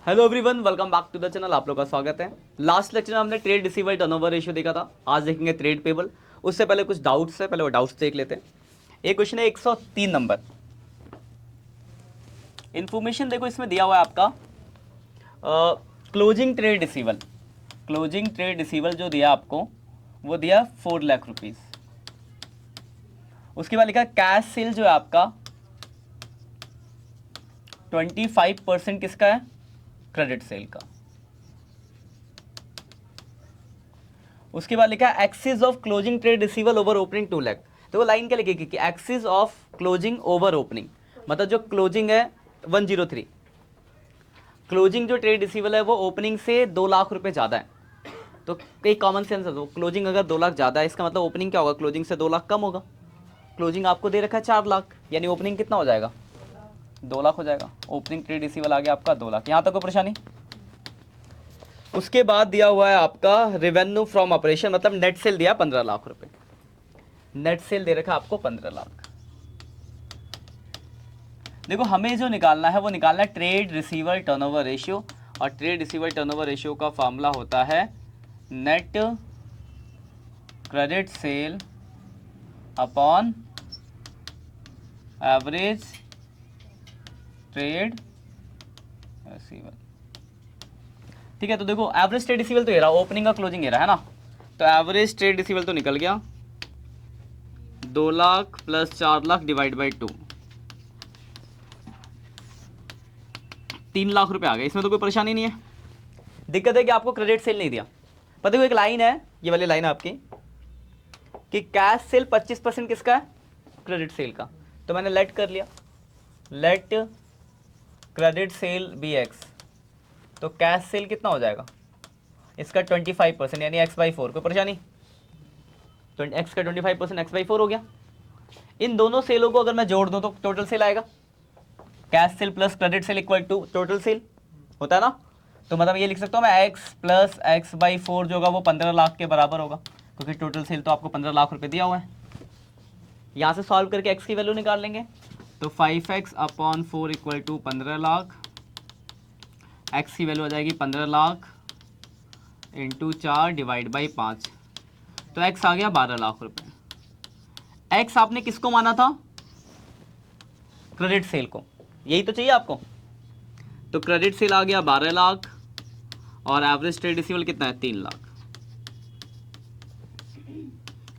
Hello everyone, welcome back to the channel. आप लोग का स्वागत है। लास्ट लेक्चर में हमने ट्रेड रिसीवेबल टर्नओवर रेशियो देखा था। आज देखेंगे ट्रेड पेबल। उससे पहले कुछ डाउट्स है, पहले वो डाउट्स देख लेते हैं। एक क्वेश्चन है 103 नंबर। इंफॉर्मेशन देखो, इसमें दिया हुआ है आपका क्लोजिंग ट्रेड रिसीवल। क्लोजिंग ट्रेड रिसीवल जो दिया आपको वो दिया 4 लाख रुपीज़। उसके बाद लिखा कैश सेल जो है आपका 25% किसका है? क्रेडिट सेल का। उसके बाद लिखा है axis of closing trade रिसीवल over opening 2 lakh. तो वो लाइन क्या लिखेगी कि axis of closing over opening, मतलब जो क्लोजिंग है 103, क्लोजिंग जो ट्रेड रिसीवल है वो ओपनिंग से 2 लाख रुपए ज़्यादा है। तो एक कॉमन सेंस है, तो क्लोजिंग अगर 2 लाख ज़्यादा है इसका मतलब ओपनिंग क्या होगा? क्लोजिंग से 2 लाख कम होगा। क्लोजिंग आपको दे रखा है 4 लाख, यानी ओपनिंग कितना हो जाएगा? 2 लाख हो जाएगा। ओपनिंग ट्रेड रिसीवल आ गया आपका 2 लाख। यहाँ तक कोई परेशानी? उसके बाद दिया हुआ है आपका रेवेन्यू फ्रॉम ऑपरेशन, मतलब नेट सेल दिया 15 लाख रुपए। नेट सेल दे रखा आपको 15 लाख। देखो हमें जो निकालना है वो निकालना है ट्रेड रिसीवर टर्नओवर रेशियो, और ट्रेड रिसीवर टर्नओवर रेशियो का फॉर्मूला होता है net credit sale upon average trade रिसीवल। ठीक है, तो देखो एवरेज ट्रेड रिसीवल तो ये रहा, ओपनिंग का क्लोजिंग ये रहा है ना। तो एवरेज ट्रेड रिसीवल तो निकल गया 2 lakh plus 4 lakh divide by 2, 3 lakh रुपए आ गए। इसमें तो कोई परेशानी नहीं है। दिक्कत है कि आपको क्रेडिट सेल नहीं दिया। पता है, एक लाइन है, ये वाली लाइन है आपकी, कि कैश सेल 25% किसका है? क्रेडिट सेल का। तो मैंने लेट कर लिया, लेट क्रेडिट सेल बी एक्स। तो कैश सेल कितना हो जाएगा इसका? 25%, यानी x/4। कोई परेशानी? तो x का 25% x/4 हो गया। इन दोनों सेलों को अगर मैं जोड़ दूं तो टोटल सेल आएगा। Cash sale plus credit sale equal to total sale होता है ना। तो मतलब ये लिख सकता हूँ मैं x प्लस x/4 जो होगा वो 15 लाख के बराबर होगा, क्योंकि टोटल सेल तो आपको 15 लाख रुपए दिया हुआ है। यहाँ से सॉल्व करके x की वैल्यू निकाल लेंगे। तो 5x/4 equal to 15 lakh. x की वैल्यू आ जाएगी 15 लाख इंटू 4 डिवाइड बाई 5। तो x आ गया 12 लाख रुपए। x आपने किसको माना था? क्रेडिट सेल को। यही तो चाहिए आपको। तो क्रेडिट सेल आ गया 12 लाख और एवरेज ट्रेड रिसीवल कितना है? 3 लाख।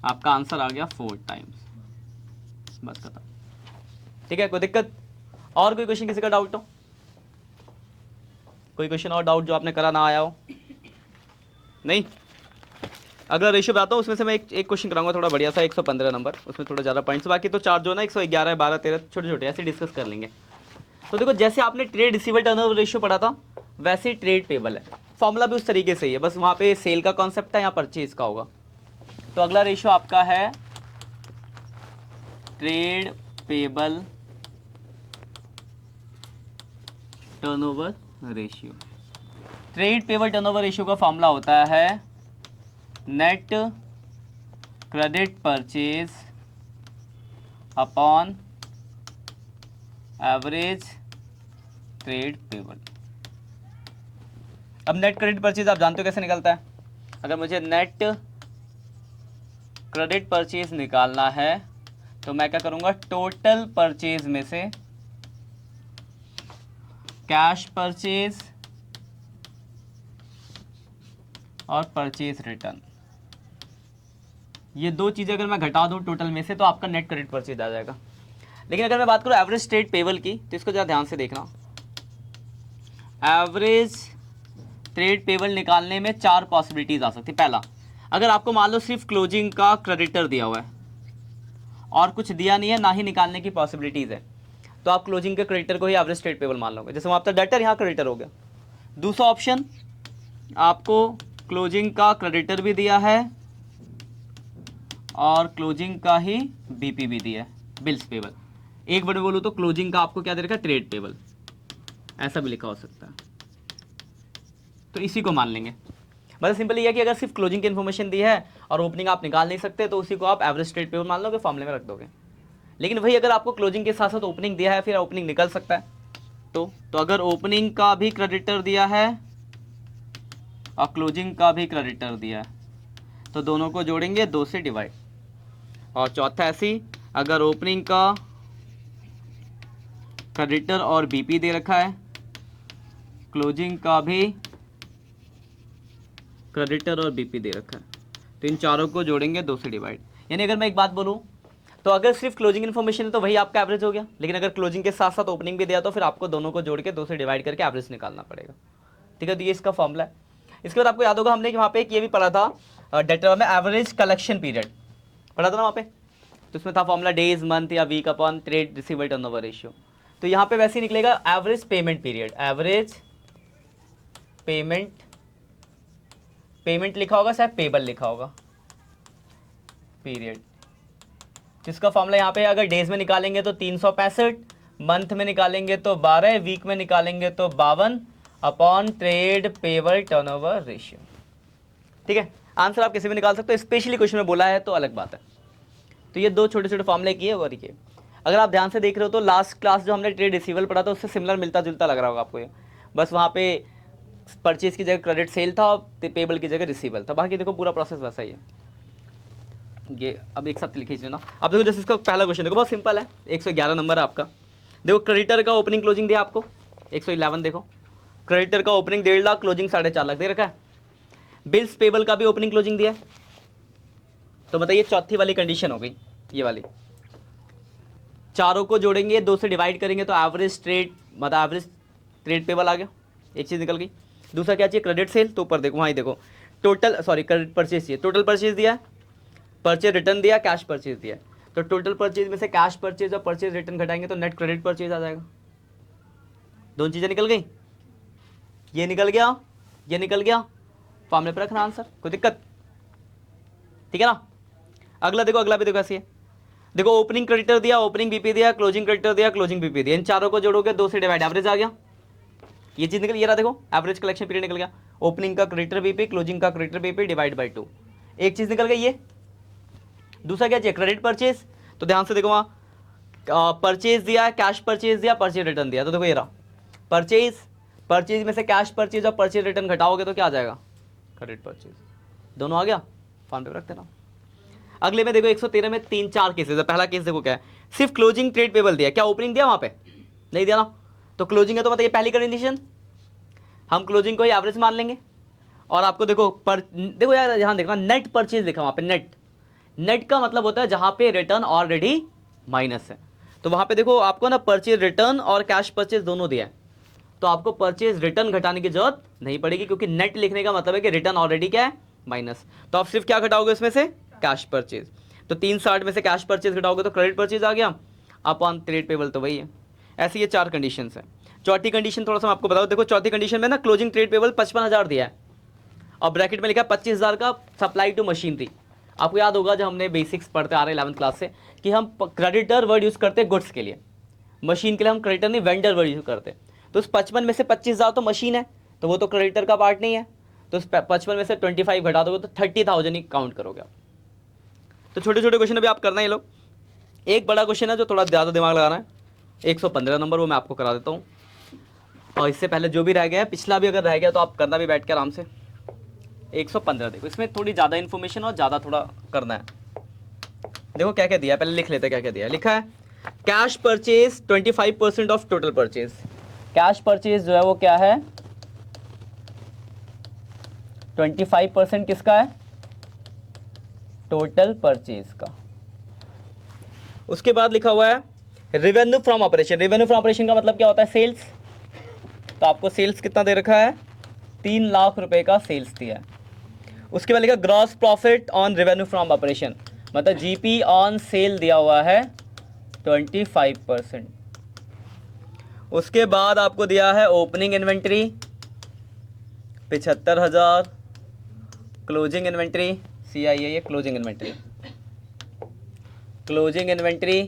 आपका आंसर आ गया 4 टाइम्स। बस खत्म। ठीक है, कोई दिक्कत? और कोई क्वेश्चन किसी का डाउट हो? कोई क्वेश्चन और डाउट जो आपने करा ना आया हो? नहीं? अगला रेशियो बताता हूँ, उसमें से मैं एक क्वेश्चन कराऊंगा थोड़ा बढ़िया सा, 115 नंबर। उसमें थोड़ा ज़्यादा पॉइंट्स, बाकी तो चार जो ना 111, 12, 13 छोटे छोटे ऐसे डिस्कस कर लेंगे। तो देखो जैसे आपने ट्रेड रिसीवेबल टर्नओवर रेशियो पढ़ा था वैसे ही ट्रेड पेबल है। फॉर्मूला भी उस तरीके से ही है, बस वहाँ पे सेल का कॉन्सेप्ट है, यहाँ परचेज का होगा। तो अगला रेशियो आपका है trade payable turnover ratio. Trade payable turnover ratio का फॉर्मूला होता है net credit purchase upon average trade payable. अब नेट क्रेडिट परचेज आप जानते हो कैसे निकलता है। अगर मुझे नेट क्रेडिट परचेज निकालना है तो मैं क्या करूंगा? टोटल परचेज में से कैश परचेज और परचेज रिटर्न, ये दो चीज़ें अगर मैं घटा दूं टोटल में से तो आपका नेट क्रेडिट परचेज आ जाएगा। लेकिन अगर मैं बात करूं एवरेज ट्रेड पेबल की तो इसको ज़रा ध्यान से देखना। एवरेज ट्रेड पेबल निकालने में 4 पॉसिबिलिटीज आ सकती है। पहला, अगर आपको मान लो सिर्फ क्लोजिंग का क्रेडिटर दिया हुआ है और कुछ दिया नहीं है, ना ही निकालने की पॉसिबिलिटीज़ है, तो आप क्लोजिंग के क्रेडिटर को ही एवरेज ट्रेड पेबल मान लोगे। जैसे वहाँ पर डेटर, यहाँ क्रेडिटर हो गया। दूसरा ऑप्शन, आपको क्लोजिंग का क्रेडिटर भी दिया है और क्लोजिंग का ही बीपी भी दिया है, बिल्स पेबल। एक वर्ड बोलूँ तो क्लोजिंग का आपको क्या दे रखा है? Trade payable. ऐसा भी लिखा हो सकता है, तो इसी को मान लेंगे। मतलब सिंपल ये है कि अगर सिर्फ क्लोजिंग की इन्फॉर्मेशन दी है और ओपनिंग आप निकाल नहीं सकते तो उसी को आप एवरेज ट्रेड पेबल मान लोगे, फॉर्मूले में रख दोगे। लेकिन वही अगर आपको क्लोजिंग के साथ साथ ओपनिंग दिया है, फिर ओपनिंग निकल सकता है, तो अगर ओपनिंग का भी क्रेडिटर दिया है और क्लोजिंग का भी क्रेडिटर दिया है तो दोनों को जोड़ेंगे 2 से डिवाइड। और चौथा ऐसी, अगर ओपनिंग का क्रेडिटर और बीपी दे रखा है, क्लोजिंग का भी क्रेडिटर और बीपी दे रखा है, तो इन चारों को जोड़ेंगे 2 से डिवाइड। यानी अगर मैं एक बात बोलूं तो अगर सिर्फ क्लोजिंग इन्फॉर्मेशन है तो वही आपका एवरेज हो गया, लेकिन अगर क्लोजिंग के साथ साथ ओपनिंग भी दिया तो फिर आपको दोनों को जोड़ के 2 से डिवाइड करके एवरेज निकालना पड़ेगा। ठीक है, तो ये इसका फॉर्मूला है। इसके बाद आपको याद होगा हमने वहाँ पे ये भी पढ़ा था डेटा में एवरेज कलेक्शन पीरियड पढ़ा था ना वहाँ पे, तो उसमें था फॉर्मूला डेज मंथ या week upon trade receivable turnover ratio. तो यहाँ पे वैसे ही निकलेगा average payment period, average payment लिखा होगा, शायद पेबल लिखा होगा, पीरियड, जिसका फॉर्मूला यहाँ पे अगर डेज में निकालेंगे तो 365, मंथ में निकालेंगे तो 12, वीक में निकालेंगे तो 52 upon trade payable turnover ratio. ठीक है, आंसर आप किसी भी निकाल सकते हो, स्पेशली क्वेश्चन में बोला है तो अलग बात है। तो ये 2 छोटे छोटे फॉर्मूले किए और ये अगर आप ध्यान से देख रहे हो तो लास्ट क्लास जो हमने ट्रेड रिसीवेबल पढ़ा था उससे सिमिलर मिलता जुलता लग रहा होगा आपको ये, बस वहाँ पे परचेज की जगह क्रेडिट सेल था और पेबल की जगह रिसीवेबल था, बाकी देखो पूरा प्रोसेस वैसा ही है। ये अब एक साथ लिख लीजिए ना। अब देखो जैसे इसका पहला क्वेश्चन देखो, बहुत सिंपल है, 111 नंबर है आपका। देखो क्रेडिटर का ओपनिंग क्लोजिंग दिया आपको 111, देखो क्रेडिटर का ओपनिंग 1.5 लाख, क्लोजिंग 4.5 लाख दे रखा है। बिल्स पेबल का भी ओपनिंग क्लोजिंग दिया है, तो बताइए चौथी वाली कंडीशन हो गई ये वाली, चारों को जोड़ेंगे 2 से डिवाइड करेंगे तो एवरेज ट्रेड मतलब एवरेज ट्रेड पेबल आ गया, एक चीज़ निकल गई। दूसरा क्या चाहिए, क्रेडिट सेल, तो ऊपर देखो वहाँ ही देखो टोटल, सॉरी क्रेडिट परचेज चाहिए, टोटल परचेज दिया, परचेज रिटर्न दिया, कैश परचेज दिया। तो टोटल परचेज में से कैश परचेज और परचेज रिटर्न घटाएंगे तो नेट क्रेडिट परचेज आ जाएगा। दोनों चीज़ें निकल गई, ये निकल गया, ये निकल गया, फॉर्मूले पर रखना आंसर, कोई दिक्कत? ठीक है ना। अगला देखो, अगला भी देखो ऐसे है, देखो ओपनिंग क्रेडिटर दिया, ओपनिंग बीपी दिया, क्लोजिंग क्रेडिटर दिया, क्लोजिंग बीपी दिया, इन चारों को जोड़ोगे 2 से डिवाइड, एवरेज आ गया। ये चीज निकल, ये रहा देखो एवरेज कलेक्शन पीरियड निकल गया, ओपनिंग का क्रेडिटर बीपी, क्लोजिंग का क्रेडिटर बीपी डिवाइड बाय 2, एक चीज निकल गई ये। दूसरा क्या चाहिए, क्रेडिट परचेज, तो ध्यान से देखो वहाँ परचेज दिया, कैश परचेज दिया, परचेज रिटर्न दिया, तो देखो ये रहा परचेज, परचेज में से कैश परचेज और परचेज रिटर्न घटाओगे तो क्या आ जाएगा, क्रेडिट परचेज, दोनों आ गया, फॉर्म पे रख देना। अगले में देखो 113 में 3-4 केसेस है। पहला केस देखो क्या है, सिर्फ क्लोजिंग ट्रेड पेबल दिया, क्या ओपनिंग दिया वहाँ पे, नहीं दिया ना, तो क्लोजिंग है तो मतलब ये पहली कंडीशन, हम क्लोजिंग को ही एवरेज मान लेंगे। और आपको देखो देखो यार यहाँ देखना नेट परचेज लिखा वहाँ पे, नेट का मतलब होता है जहाँ पे रिटर्न ऑलरेडी माइनस है, तो वहाँ पे देखो आपको ना परचेज रिटर्न और कैश परचेज दोनों दिया है, तो आपको परचेज रिटर्न घटाने की जरूरत नहीं पड़ेगी, क्योंकि नेट लिखने का मतलब है कि रिटर्न ऑलरेडी क्या है, माइनस। तो आप सिर्फ क्या घटाओगे इसमें से, कैश परचेज, तो 360 में से कैश परचेज घटाओगे तो क्रेडिट परचेज आ गया, अपॉन ट्रेड पेबल तो वही है। ऐसे ये 4 कंडीशंस है। चौथी कंडीशन थोड़ा सा मैं आपको बताऊं, देखो चौथी कंडीशन में ना क्लोजिंग ट्रेड पेबल 55,000 दिया है और ब्रैकेट में लिखा है 25,000 का सप्लाई टू मशीनरी। आपको याद होगा जब हमने बेसिक्स पढ़ते आ रहे 11th क्लास से कि हम क्रेडिटर वर्ड यूज़ करते हैं गुड्स के लिए, मशीन के लिए हम क्रेडिटर नहीं वेंडर वर्ड यूज़ करते। तो उस 55 में से 25,000 तो मशीन है, तो वो तो क्रेडिटर का पार्ट नहीं है, तो उस 55 में से 25 घटा दोगे तो 30,000 ही काउंट करोगे आप। तो छोटे छोटे क्वेश्चन अभी आप करना है ये लोग। एक बड़ा क्वेश्चन है जो थोड़ा ज़्यादा दिमाग लगाना है, 115 नंबर, वो मैं आपको करा देता हूँ। और इससे पहले जो भी रह गया है, पिछला भी अगर रह गया तो आप करना भी बैठ के आराम से। 115 देखो, इसमें थोड़ी ज़्यादा इन्फॉर्मेशन और ज़्यादा थोड़ा करना है। देखो क्या क्या दिया है, पहले लिख लेते हैं क्या क्या दिया है। लिखा है cash purchase 25% of total purchase. Cash purchase जो है वो क्या है, 25% किसका है, टोटल परचेज का। उसके बाद लिखा हुआ है revenue from operation. Revenue from operation का मतलब क्या होता है, सेल्स। तो आपको सेल्स कितना दे रखा है, 3 लाख रुपए का सेल्स दिया है। उसके बाद लिखा gross profit on revenue from operation, मतलब जीपी ऑन सेल दिया हुआ है 25%। उसके बाद आपको दिया है opening inventory 75,000, closing inventory CIA, ये क्लोजिंग इन्वेंट्री, क्लोजिंग इन्वेंट्री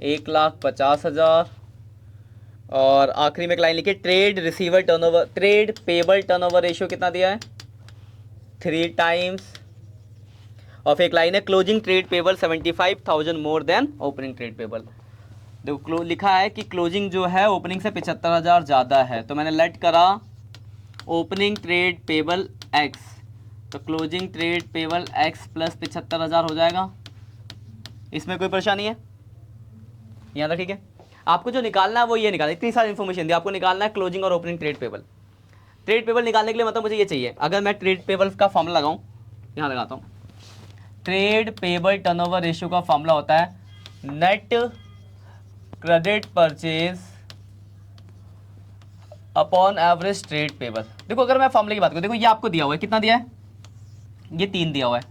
1,50,000। और आखिरी में एक लाइन लिखी trade receiver turnover, trade payable turnover ratio कितना दिया है, 3 टाइम्स। और फिर एक लाइन है closing trade payable 75,000 more than opening trade payable. देखो लिखा है कि क्लोजिंग जो है ओपनिंग से 75,000 ज़्यादा है, तो मैंने लेट करा ओपनिंग ट्रेड पेबल एक्स, तो closing trade payable x plus 75,000 हो जाएगा। इसमें कोई परेशानी है? यहाँ तक ठीक है। आपको जो निकालना है वो ये निकालना, इतनी सारी इन्फॉर्मेशन दी, आपको निकालना है क्लोजिंग और opening trade payable. Trade payable निकालने के लिए मतलब मुझे ये चाहिए, अगर मैं ट्रेड पेबल का फॉर्मूला लगाऊं, यहाँ लगाता हूँ, ट्रेड पेबल टर्नओवर रेशियो का फॉर्मूला होता है net credit purchase upon average trade payable. देखो अगर मैं फॉर्मूले की बात करूँ, देखो ये आपको दिया हुआ है, कितना दिया है, ये 3 दिया हुआ है,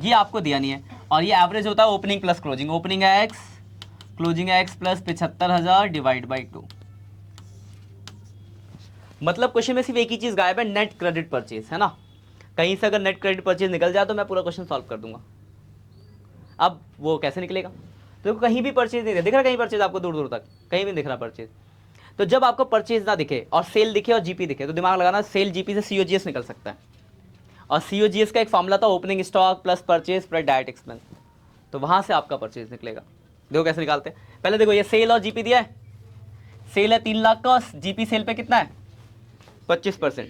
ये आपको दिया नहीं है, और ये एवरेज होता है ओपनिंग प्लस क्लोजिंग, ओपनिंग है एक्स, क्लोजिंग है एक्स प्लस 75,000 डिवाइड बाई 2। मतलब क्वेश्चन में सिर्फ एक ही चीज गायब है, नेट क्रेडिट परचेज, है ना। कहीं से अगर नेट क्रेडिट परचेज निकल जाए तो मैं पूरा क्वेश्चन सॉल्व कर दूंगा। अब वो कैसे निकलेगा, तो कहीं भी परचेज नहीं दिख रहा, कहीं परचेज आपको दूर दूर तक कहीं भी दिख रहा परचेज। तो जब आपको परचेज ना दिखे और सेल दिखे और जीपी दिखे, तो दिमाग लगाना सेल जीपी से सीओजीएस निकल सकता है, और सीओजीएस का एक फॉर्मूला था opening stock plus purchase plus direct expense, तो वहां से आपका परचेज निकलेगा। देखो कैसे निकालते हैं, पहले देखो ये सेल और जीपी दिया है, सेल है 3 लाख का, जीपी सेल पे कितना है 25%।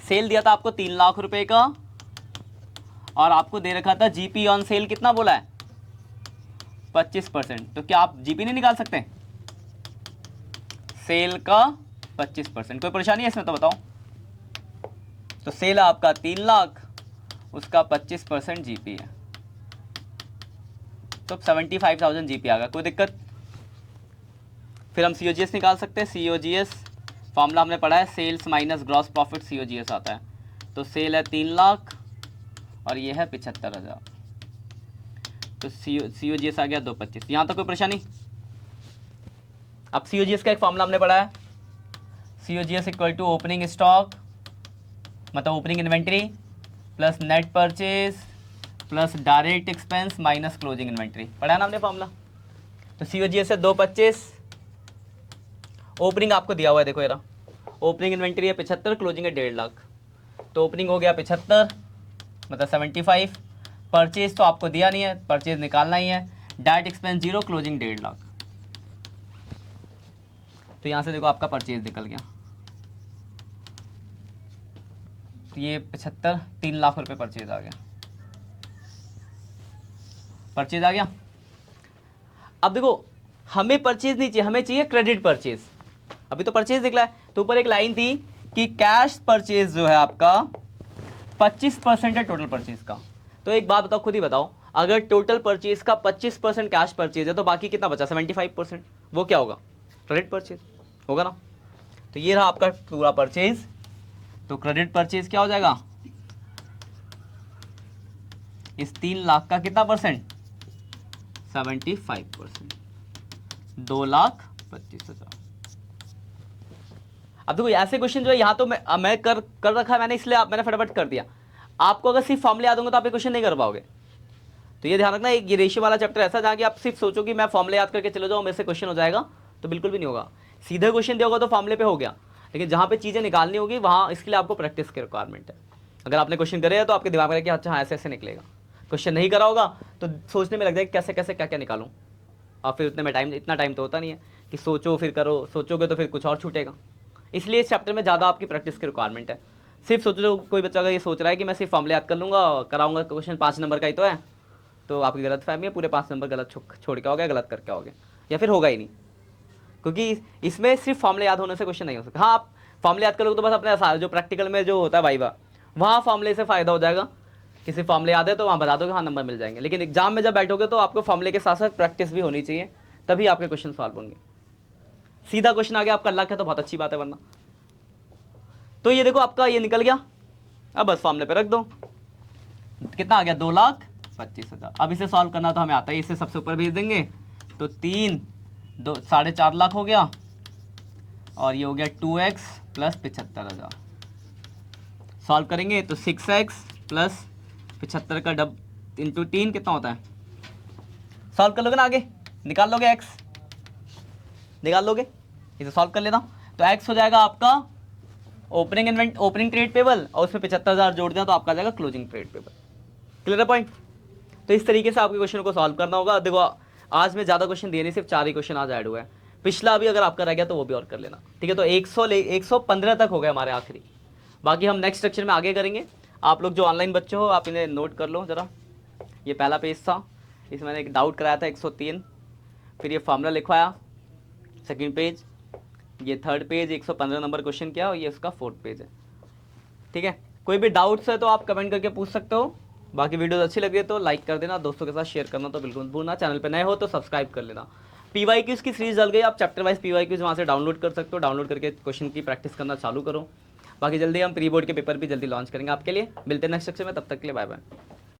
सेल दिया था आपको 3 लाख रुपए का, और आपको दे रखा था जीपी ऑन सेल कितना बोला है 25%, तो क्या आप जीपी नहीं निकाल सकते सेल का 25%? कोई परेशानी है इसमें तो बताओ। तो सेल आपका 3 लाख, उसका 25% जीपी है, तो 75,000 जीपी आ गया, कोई दिक्कत। फिर हम सीओजीएस निकाल सकते हैं, सीओजीएस फॉर्मूला हमने पढ़ा है sales minus gross profit, COGS आता है, तो सेल है 3 लाख और ये है 75,000, तो सीओजीएस आ गया 225। यहाँ तक कोई परेशानी? अब सीओजीएस का एक फॉर्मूला हमने पढ़ा है, COGS equal to opening stock मतलब opening inventory plus net purchase plus direct expense minus closing inventory, पढ़ा है ना हमने फॉर्मूला। तो सीओजीएस है 225, ओपनिंग आपको दिया हुआ है, देखो यार ओपनिंग इन्वेंट्री है 75, क्लोजिंग है 1.5 लाख, तो ओपनिंग हो गया 75 मतलब 75, परचेज तो आपको दिया नहीं है, परचेज निकालना ही है, डायरेक्ट एक्सपेंस 0, क्लोजिंग 1.5 लाख, तो यहाँ से देखो आपका परचेज निकल गया, तो ये 75 3 लाख रुपए परचेज आ गया, परचेज आ गया। अब देखो हमें परचेज नहीं चाहिए, हमें चाहिए क्रेडिट परचेज। अभी तो परचेज निकला है, तो ऊपर एक लाइन थी कि कैश परचेज जो है आपका 25% है टोटल परचेज का। तो एक बात बताओ, खुद ही बताओ, अगर टोटल परचेज का 25% कैश परचेज है तो बाकी कितना बचा 75%, वो क्या होगा क्रेडिट परचेज होगा ना। तो ये रहा आपका पूरा परचेज, तो क्रेडिट परचेज क्या हो जाएगा, इस 3 लाख का कितना परसेंट 75%, 2,25,000। अब देखो ऐसे क्वेश्चन जो है यहाँ तो मैं कर रखा है मैंने, इसलिए मैंने फटाफट कर दिया। आपको अगर सिर्फ फॉर्मूले याद होंगे तो आप ये क्वेश्चन नहीं कर पाओगे, तो ये ध्यान रखना, ये रेशियो वाला चैप्टर ऐसा जहाँ कि आप सिर्फ सोचो कि मैं फॉर्मूले याद करके चले जाऊँ मेरे से क्वेश्चन हो जाएगा, तो बिल्कुल भी नहीं होगा। सीधे क्वेश्चन दिया होगा तो फॉर्मूले पे हो गया, लेकिन जहाँ पे चीज़ें निकालनी होगी वहाँ इसके लिए आपको प्रैक्टिस की रिक्वायरमेंट है। अगर आपने क्वेश्चन करे तो आपके दिमाग में कि अच्छा हाँ ऐसे ऐसे निकलेगा, क्वेश्चन नहीं करा होगा तो सोचने में लग जाएगा कैसे कैसे क्या क्या निकालूँ, और फिर उतने में इतना टाइम तो होता नहीं है कि सोचो फिर करो, सोचोगे तो फिर कुछ और छूटेगा। इसलिए इस चैप्टर में ज़्यादा आपकी प्रैक्टिस की रिक्वायरमेंट है। सिर्फ सोचो, कोई बच्चा अगर ये सोच रहा है कि मैं सिर्फ फॉर्मूले याद कर लूँगा कराऊंगा, क्वेश्चन 5 नंबर का ही तो है, तो आपकी गलत फहमी है, पूरे 5 नंबर गलत छोड़ के आओगे, गलत करके आओगे, या फिर होगा ही नहीं, क्योंकि इसमें सिर्फ फॉर्मूले याद होने से क्वेश्चन नहीं हो सकता। हाँ आप फॉर्मूले याद करोगे तो बस अपने जो प्रैक्टिकल में जो होता है वाइवा, वहाँ फॉर्मूले से फ़ायदा हो जाएगा, किसी फॉर्मूले याद है तो वहाँ बता दोगे, हाँ नंबर मिल जाएंगे। लेकिन एग्जाम में जब बैठोगे तो आपको फॉर्मूले के साथ साथ प्रैक्टिस भी होनी चाहिए, तभी आपके क्वेश्चन सॉल्व होंगे। सीधा क्वेश्चन आ गया आपका लक है तो बहुत अच्छी बात है, वरना तो ये देखो आपका ये निकल गया। अब बस फॉर्मूले पे रख दो, कितना आ गया 2,25,000। अब इसे सॉल्व करना तो हमें आता है, इसे सबसे ऊपर भेज देंगे, तो 4.5 लाख हो गया, और ये हो गया 2x प्लस 75,000। सॉल्व करेंगे तो 6x प्लस 75 का इंटू 3 कितना होता है, सॉल्व कर लोगे ना, आगे निकाल लोगे x, निकाल लोगे, इसे सॉल्व कर लेना। तो x हो जाएगा आपका ओपनिंग ट्रेड पेबल, और उसमें 75,000 जोड़ दिया तो आपका जाएगा क्लोजिंग ट्रेड पेबल। क्लियर है पॉइंट? तो इस तरीके से आपके क्वेश्चन को सॉल्व करना होगा। देखो आज में ज़्यादा क्वेश्चन दिए नहीं, सिर्फ 4 ही क्वेश्चन आज ऐड हुआ है। पिछला अभी अगर आपका रह गया तो वो भी और कर लेना, ठीक है। तो 115 तक हो गए हमारे आखिरी। बाकी हम नेक्स्ट सेक्शन में आगे करेंगे। आप लोग जो ऑनलाइन बच्चे हो आप इन्हें नोट कर लो ज़रा। ये पहला पेज था, इसमें मैंने एक डाउट कराया था 103, फिर ये फार्मूला लिखवाया, सेकंड पेज, ये थर्ड पेज 115 नंबर क्वेश्चन किया, और ये उसका फोर्थ पेज है, ठीक है। कोई भी डाउट्स है तो आप कमेंट करके पूछ सकते हो। बाकी वीडियो अच्छी लगी है तो लाइक कर देना, दोस्तों के साथ शेयर करना तो बिल्कुल मत भूलना। चैनल पे नए हो तो सब्सक्राइब कर लेना। PYQs की सीरीज डल गई, आप चैप्टर वाइज PYQs वहाँ से डाउनलोड कर सकते हो, डाउनलोड करके क्वेश्चन की प्रैक्टिस करना चालू करो। बाकी जल्दी हम प्री बोर्ड के पेपर भी जल्दी लॉन्च करेंगे आपके लिए। मिलते हैं नेक्स्ट सेक्शन में, तब तक के लिए बाय बाय।